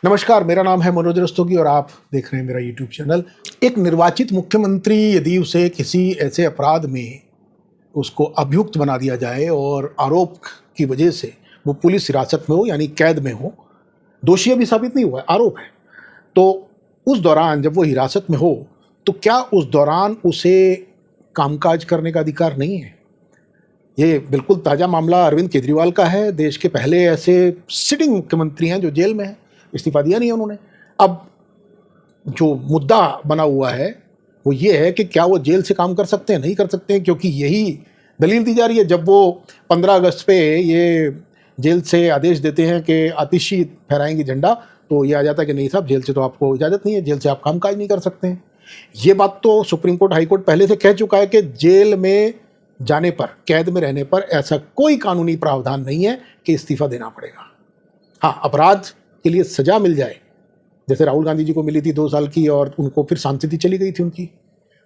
नमस्कार, मेरा नाम है मनोज रस्तोगी और आप देख रहे हैं मेरा यूट्यूब चैनल। एक निर्वाचित मुख्यमंत्री यदि उसे किसी ऐसे अपराध में उसको अभियुक्त बना दिया जाए और आरोप की वजह से वो पुलिस हिरासत में हो यानी कैद में हो, दोषी अभी साबित नहीं हुआ है, आरोप है, तो उस दौरान जब वो हिरासत में हो तो क्या उस दौरान उसे कामकाज करने का अधिकार नहीं है? ये बिल्कुल ताज़ा मामला अरविंद केजरीवाल का है। देश के पहले ऐसे सिटिंग मुख्यमंत्री हैं जो जेल में हैं, इस्तीफा दिया नहीं है उन्होंने। अब जो मुद्दा बना हुआ है वो ये है कि क्या वो जेल से काम कर सकते हैं? नहीं कर सकते हैं, क्योंकि यही दलील दी जा रही है। जब वो 15 अगस्त पे ये जेल से आदेश देते हैं कि आतिशी फहराएंगे झंडा, तो ये आ जाता है कि नहीं साहब, जेल से तो आपको इजाज़त नहीं है, जेल से आप कामकाज नहीं कर सकते हैं। ये बात तो सुप्रीम कोर्ट, हाई कोर्ट पहले से कह चुका है कि जेल में जाने पर, कैद में रहने पर ऐसा कोई कानूनी प्रावधान नहीं है कि इस्तीफा देना पड़ेगा। हाँ, अपराध के लिए सजा मिल जाए, जैसे राहुल गांधी जी को मिली थी 2 साल की और उनको फिर सांसदी चली गई थी उनकी,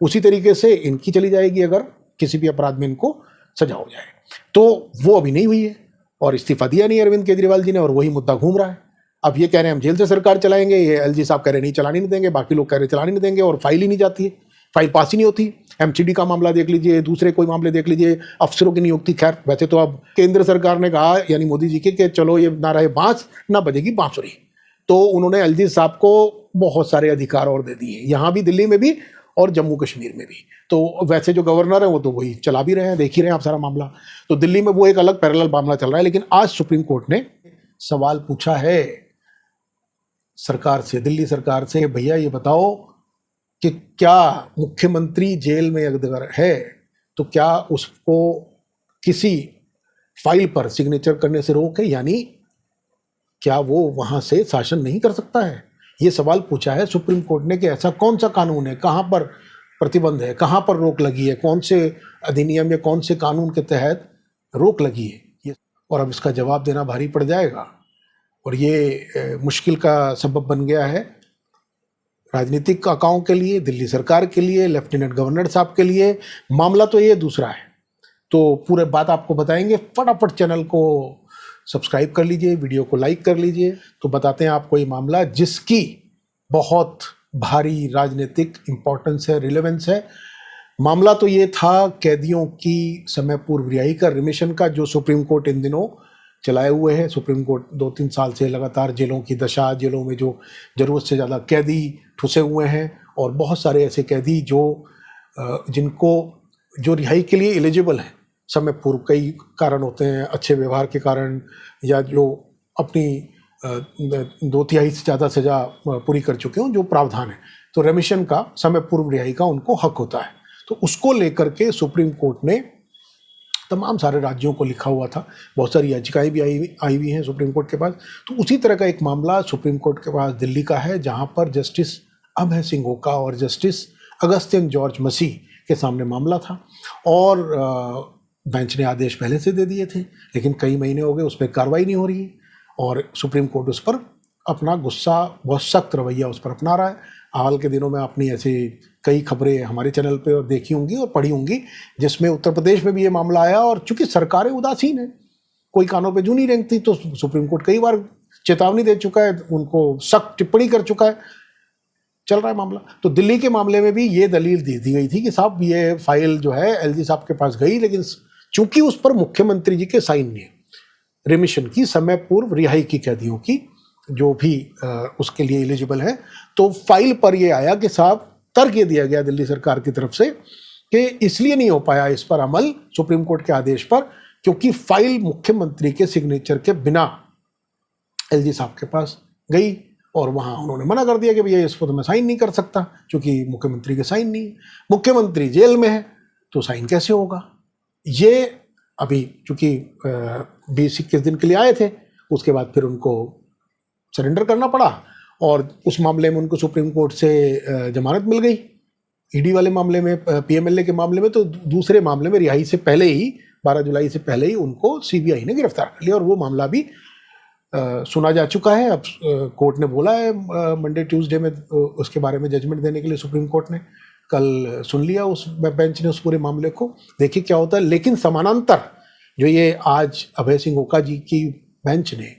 उसी तरीके से इनकी चली जाएगी अगर किसी भी अपराध में इनको सजा हो जाए। तो वो अभी नहीं हुई है और इस्तीफा दिया नहीं अरविंद केजरीवाल जी ने, और वही मुद्दा घूम रहा है। अब ये कह रहे हैं हम जेल से सरकार चलाएंगे, ये एलजी साहब कह रहे नहीं चलाने नहीं देंगे, बाकी लोग कह रहे चलाने नहीं देंगे, और फाइल ही नहीं जाती है, फाइल पास ही नहीं होती। एमसीडी का मामला देख लीजिए, दूसरे कोई मामले देख लीजिए, अफसरों की नियुक्ति। खैर, वैसे तो अब केंद्र सरकार ने कहा, यानी मोदी जी के, कि चलो ये ना रहे बांस ना बजेगी बांसुरी, तो उन्होंने एलजी साहब को बहुत सारे अधिकार और दे दिए, यहाँ भी, दिल्ली में भी और जम्मू कश्मीर में भी। तो वैसे जो गवर्नर है वो तो वही चला भी रहे हैं, देख ही रहे हैं आप सारा मामला। तो दिल्ली में वो एक अलग पैरेलल मामला चल रहा है। लेकिन आज सुप्रीम कोर्ट ने सवाल पूछा है सरकार से, दिल्ली सरकार से, भैया ये बताओ कि क्या मुख्यमंत्री जेल में अगर है तो क्या उसको किसी फाइल पर सिग्नेचर करने से रोक है, यानी क्या वो वहां से शासन नहीं कर सकता है? ये सवाल पूछा है सुप्रीम कोर्ट ने कि ऐसा कौन सा कानून है, कहां पर प्रतिबंध है, कहां पर रोक लगी है, कौन से अधिनियम या कौन से कानून के तहत रोक लगी है ये। और अब इसका जवाब देना भारी पड़ जाएगा और ये मुश्किल का सबब बन गया है राजनीतिक आकाओं के लिए, दिल्ली सरकार के लिए, लेफ्टिनेंट गवर्नर साहब के लिए। मामला तो ये दूसरा है, तो पूरे बात आपको बताएंगे। फटाफट चैनल को सब्सक्राइब कर लीजिए, वीडियो को लाइक कर लीजिए। तो बताते हैं आपको ये मामला जिसकी बहुत भारी राजनीतिक इम्पोर्टेंस है, रिलेवेंस है। मामला तो ये था कैदियों की समय पूर्व रिहाई का, रिमिशन का, जो सुप्रीम कोर्ट इन दिनों चलाए हुए है। सुप्रीम कोर्ट 2-3 साल से लगातार जेलों की दशा, जेलों में जो ज़रूरत से ज़्यादा कैदी ठुसे हुए हैं, और बहुत सारे ऐसे कैदी जिनको जो रिहाई के लिए एलिजिबल हैं समय पूर्व, कई कारण होते हैं, अच्छे व्यवहार के कारण, या जो अपनी 2/3 से ज़्यादा सज़ा पूरी कर चुके हों, जो प्रावधान है, तो रेमिशन का, समय पूर्व रिहाई का उनको हक होता है। तो उसको लेकर के सुप्रीम कोर्ट ने तमाम सारे राज्यों को लिखा हुआ था, बहुत सारी याचिकाएं भी आई हुई हैं सुप्रीम कोर्ट के पास। तो उसी तरह का एक मामला सुप्रीम कोर्ट के पास दिल्ली का है, जहां पर जस्टिस अभय सिंह ओका और जस्टिस अगस्त्यन जॉर्ज मसीह के सामने मामला था, और बेंच ने आदेश पहले से दे दिए थे, लेकिन कई महीने हो गए, उस पर कार्रवाई नहीं हो रही है, और सुप्रीम कोर्ट उस पर अपना गुस्सा, बहुत सख्त रवैया उस पर अपना रहा है। हाल के दिनों में आपने ऐसी कई खबरें हमारे चैनल पे और देखी होंगी और पढ़ी होंगी, जिसमें उत्तर प्रदेश में भी ये मामला आया, और चूंकि सरकारें उदासीन है, कोई कानों पे जू नहीं रेंगती, तो सुप्रीम कोर्ट कई बार चेतावनी दे चुका है, उनको सख्त टिप्पणी कर चुका है, चल रहा है मामला। तो दिल्ली के मामले में भी ये दलील दी गई थी कि साहब ये फाइल जो है एलजी साहब के पास गई, लेकिन चूंकि उस पर मुख्यमंत्री जी के साइन नहीं है, रिमिशन की, समय पूर्व रिहाई की कैदियों की, जो भी उसके लिए एलिजिबल है, तो फाइल पर ये आया कि साहब, तर्क ये दिया गया दिल्ली सरकार की तरफ से कि इसलिए नहीं हो पाया इस पर अमल सुप्रीम कोर्ट के आदेश पर, क्योंकि फाइल मुख्यमंत्री के सिग्नेचर के बिना एलजी साहब के पास गई, और वहां उन्होंने मना कर दिया कि भैया इस पर तो मैं साइन नहीं कर सकता, क्योंकि मुख्यमंत्री के साइन नहीं है, मुख्यमंत्री जेल में है, तो साइन कैसे होगा। ये अभी चूंकि 20-21 दिन के लिए आए थे, उसके बाद फिर उनको सरेंडर करना पड़ा, और उस मामले में उनको सुप्रीम कोर्ट से जमानत मिल गई, ईडी वाले मामले में, पीएमएलए के मामले में। तो दूसरे मामले में रिहाई से पहले ही, 12 जुलाई से पहले ही उनको सीबीआई ने गिरफ्तार कर लिया, और वो मामला भी सुना जा चुका है। अब कोर्ट ने बोला है मंडे ट्यूसडे में उसके बारे में जजमेंट देने के लिए सुप्रीम कोर्ट ने कल सुन लिया उस बेंच ने उस पूरे मामले को, देखिए क्या होता है। लेकिन समानांतर जो ये आज अभय सिंह ओका जी की बेंच ने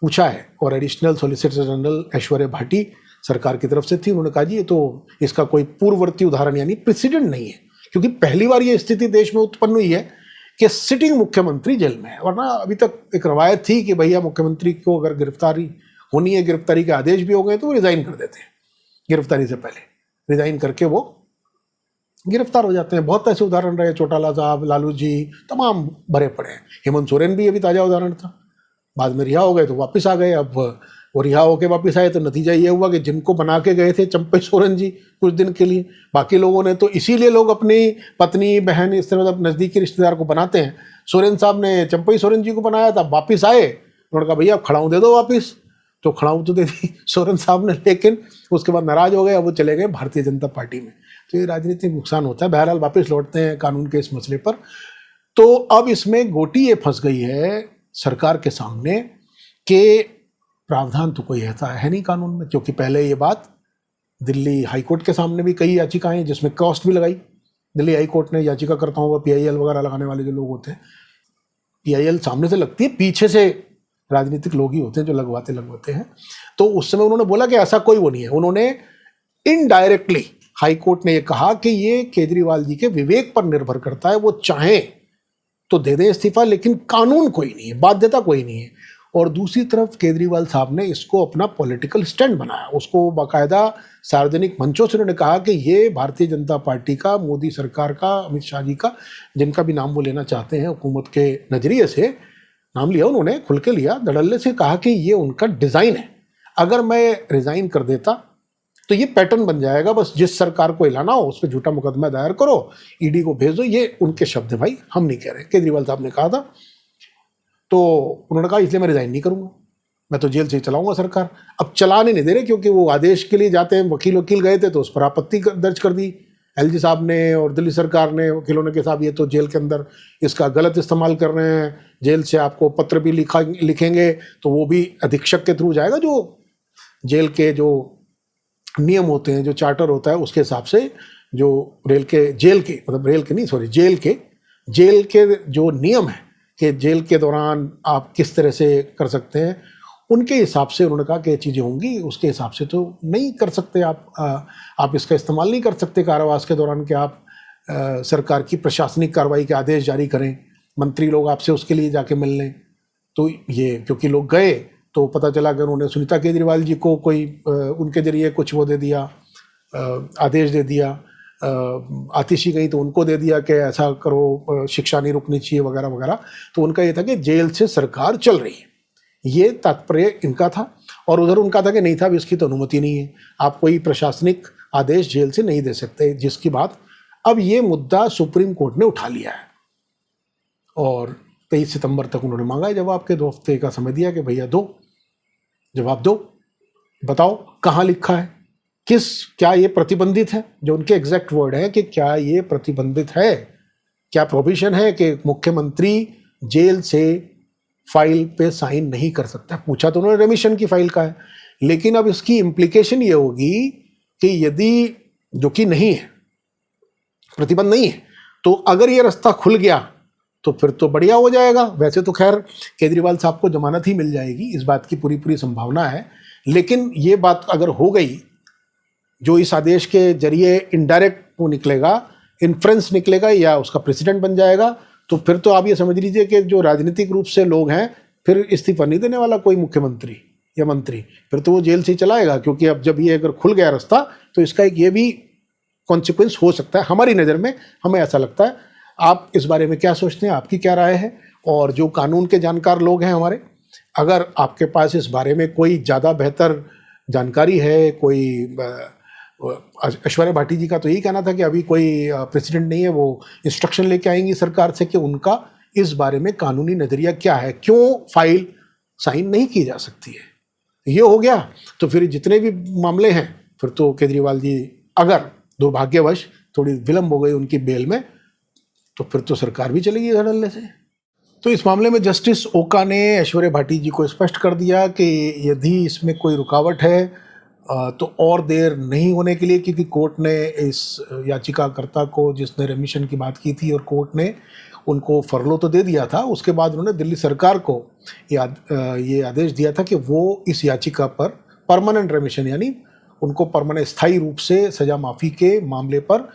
पूछा है, और additional solicitor general Aishwarya Bhati सरकार की तरफ से थी। उन्होंने कहा जी ये तो इसका कोई पूर्ववर्ती उदाहरण यानी प्रेसिडेंट नहीं है, क्योंकि पहली बार ये स्थिति देश में उत्पन्न हुई है कि सिटिंग मुख्यमंत्री जेल में है। वरना अभी तक एक रवायत थी कि भैया मुख्यमंत्री को अगर गिरफ्तारी होनी है, गिरफ्तारी के आदेश भी हो गए तो वो रिजाइन कर देते हैं, गिरफ्तारी से पहले रिजाइन करके वो गिरफ्तार हो जाते हैं। बहुत ऐसे उदाहरण रहे, चौटाला साहब, लालू जी, तमाम भरे पड़े हैं। हेमंत सोरेन भी अभी ताज़ा उदाहरण था, बाद में रिहा हो गए तो वापस आ गए। अब वो रिहा होकर वापस आए तो नतीजा ये हुआ कि जिनको बना के गए थे चंपई सोरेन जी कुछ दिन के लिए, बाकी लोगों ने तो इसीलिए लोग अपनी पत्नी बहन इस तरह मतलब नज़दीकी रिश्तेदार को बनाते हैं। सोरेन साहब ने चंपई सोरेन जी को बनाया था, वापस आए, उन्होंने कहा भैया खड़ाऊँ दे दो वापस, तो खड़ाऊँ तो दे दी सोरेन साहब ने, लेकिन उसके बाद नाराज हो गए, अब वो चले गए भारतीय जनता पार्टी में। तो ये राजनीतिक नुकसान होता है। बहरहाल वापस लौटते हैं कानून के इस मसले पर। तो अब इसमें गोटी ये फंस गई है सरकार के सामने कि प्रावधान तो कोई ऐसा है नहीं कानून में, क्योंकि पहले ये बात दिल्ली हाई कोर्ट के सामने भी कई याचिकाएं जिसमें कॉस्ट भी लगाई। दिल्ली हाई कोर्ट ने याचिकाकर्ताओं व PIL वगैरह लगाने वाले जो लोग होते हैं, PIL सामने से लगती है, पीछे से राजनीतिक लोग ही होते हैं जो लगवाते हैं। तो उस समय उन्होंने बोला कि ऐसा कोई वो नहीं है। उन्होंने इनडायरेक्टली हाई कोर्ट ने ये कहा कि ये केजरीवाल जी के विवेक पर निर्भर करता है, वो चाहें तो दे दें इस्तीफा, लेकिन कानून कोई नहीं है, बाध्यता कोई नहीं है। और दूसरी तरफ केजरीवाल साहब ने इसको अपना पॉलिटिकल स्टैंड बनाया, उसको बाकायदा सार्वजनिक मंचों से उन्होंने कहा कि ये भारतीय जनता पार्टी का, मोदी सरकार का, अमित शाह जी का, जिनका भी नाम वो लेना चाहते हैं हुकूमत के नज़रिए से, नाम लिया उन्होंने, खुल के लिया, धड़ल्ले से कहा कि ये उनका डिज़ाइन है। अगर मैं रिज़ाइन कर देता तो ये पैटर्न बन जाएगा, बस जिस सरकार को हिलाना हो उस पर झूठा मुकदमा दायर करो, ED को भेज दो। ये उनके शब्द हैं भाई, हम नहीं कह रहे, केजरीवाल साहब ने कहा था। तो उन्होंने कहा इसलिए मैं रिजाइन नहीं करूंगा, मैं तो जेल से ही चलाऊंगा सरकार। अब चलाने नहीं दे रहे, क्योंकि वो आदेश के लिए जाते हैं, वकील गए थे तो उस पर आपत्ति दर्ज कर दी LG साहब ने और दिल्ली सरकार ने। वकीलों ने कहा साहब ये तो जेल के अंदर इसका गलत इस्तेमाल कर रहे हैं, जेल से आपको पत्र भी लिखेंगे तो वो भी अधीक्षक के थ्रू जाएगा, जो जेल के जो नियम होते हैं, जो चार्टर होता है उसके हिसाब से, जो जेल के जो नियम है कि जेल के दौरान आप किस तरह से कर सकते हैं, उनके हिसाब से उन्होंने कहा कि चीज़ें होंगी, उसके हिसाब से तो नहीं कर सकते आप इसका इस्तेमाल नहीं कर सकते कारावास के दौरान कि आप सरकार की प्रशासनिक कार्रवाई के आदेश जारी करें, मंत्री लोग आपसे उसके लिए जाके मिल लें। तो ये क्योंकि लोग गए तो पता चला कि उन्होंने सुनीता केजरीवाल जी को कोई उनके जरिए कुछ वो दे दिया, आदेश दे दिया, आतिशी गई तो उनको दे दिया कि ऐसा करो, शिक्षा नहीं रुकनी चाहिए वगैरह वगैरह। तो उनका ये था कि जेल से सरकार चल रही है, ये तात्पर्य इनका था। और उधर उनका था कि नहीं था, अब इसकी तो अनुमति नहीं है, आप कोई प्रशासनिक आदेश जेल से नहीं दे सकते, जिसकी बात अब ये मुद्दा सुप्रीम कोर्ट ने उठा लिया है। और 23 सितंबर तक उन्होंने मांगा है जवाब के, 2 हफ्ते का समय दिया कि भैया दो जवाब दो, बताओ कहाँ लिखा है, क्या ये प्रतिबंधित है, जो उनके एग्जैक्ट वर्ड है कि क्या ये प्रतिबंधित है, क्या प्रोविजन है कि मुख्यमंत्री जेल से फाइल पे साइन नहीं कर सकता। पूछा तो उन्होंने रेमिशन की फाइल का है, लेकिन अब इसकी इम्प्लीकेशन ये होगी कि यदि, जो कि नहीं है, प्रतिबंध नहीं है, तो अगर ये रास्ता खुल गया तो फिर तो बढ़िया हो जाएगा। वैसे तो खैर केजरीवाल साहब को जमानत ही मिल जाएगी, इस बात की पूरी संभावना है। लेकिन ये बात अगर हो गई, जो इस आदेश के जरिए इनडायरेक्ट वो निकलेगा, इन्फ्रेंस निकलेगा या उसका प्रेसिडेंट बन जाएगा, तो फिर तो आप ये समझ लीजिए कि जो राजनीतिक रूप से लोग हैं, फिर इस्तीफा नहीं देने वाला कोई मुख्यमंत्री या मंत्री, फिर तो वो जेल से ही चलाएगा। क्योंकि अब जब ये अगर खुल गया रास्ता तो इसका एक ये भी कॉन्सिक्वेंस हो सकता है हमारी नज़र में, हमें ऐसा लगता है। आप इस बारे में क्या सोचते हैं, आपकी क्या राय है? और जो कानून के जानकार लोग हैं हमारे, अगर आपके पास इस बारे में कोई ज़्यादा बेहतर जानकारी है, कोई ऐश्वर्या भाटी जी का तो यही कहना था कि अभी कोई प्रेसिडेंट नहीं है, वो इंस्ट्रक्शन लेके आएंगी सरकार से कि उनका इस बारे में कानूनी नज़रिया क्या है, क्यों फाइल साइन नहीं की जा सकती है। ये हो गया तो फिर जितने भी मामले हैं, फिर तो केजरीवाल जी अगर दुर्भाग्यवश थोड़ी विलम्ब हो गई उनकी बेल में, तो फिर तो सरकार भी चलेगी धड़ल्ले से। तो इस मामले में जस्टिस ओका ने ऐश्वर्या भाटी जी को स्पष्ट कर दिया कि यदि इसमें कोई रुकावट है तो और देर नहीं होने के लिए, क्योंकि कोर्ट ने इस याचिकाकर्ता को, जिसने रेमिशन की बात की थी, और कोर्ट ने उनको फरलो तो दे दिया था, उसके बाद उन्होंने दिल्ली सरकार को ये आदेश दिया था कि वो इस याचिका पर परमानेंट रेमिशन यानी उनको परमानेंट स्थायी रूप से सजा माफ़ी के मामले पर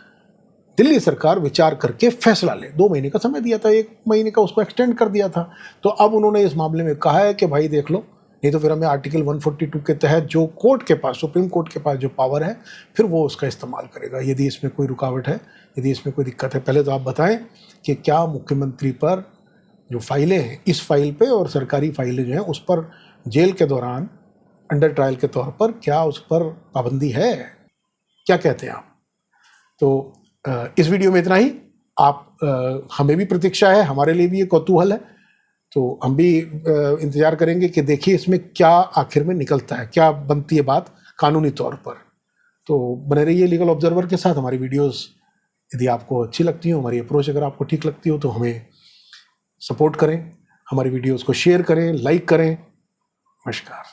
दिल्ली सरकार विचार करके फैसला ले। 2 महीने का समय दिया था, 1 महीने का उसको एक्सटेंड कर दिया था। तो अब उन्होंने इस मामले में कहा है कि भाई देख लो, नहीं तो फिर हमें आर्टिकल 142 के तहत जो कोर्ट के पास, सुप्रीम कोर्ट के पास जो पावर है, फिर वो उसका इस्तेमाल करेगा यदि इसमें कोई रुकावट है, यदि इसमें कोई दिक्कत है। पहले तो आप बताएं कि क्या मुख्यमंत्री पर जो फाइलें हैं, इस फाइल पे और सरकारी फाइलें जो हैं उस पर जेल के दौरान अंडर ट्रायल के तौर पर क्या उस पर पाबंदी है? क्या कहते हैं आप? तो इस वीडियो में इतना ही। आप हमें भी प्रतीक्षा है, हमारे लिए भी ये कौतूहल है, तो हम भी इंतजार करेंगे कि देखिए इसमें क्या आखिर में निकलता है, क्या बनती है बात कानूनी तौर पर। तो बने रहिए लीगल ऑब्जर्वर के साथ। हमारी वीडियोस यदि आपको अच्छी लगती हो, हमारी अप्रोच अगर आपको ठीक लगती हो, तो हमें सपोर्ट करें, हमारी वीडियोस को शेयर करें, लाइक करें। नमस्कार।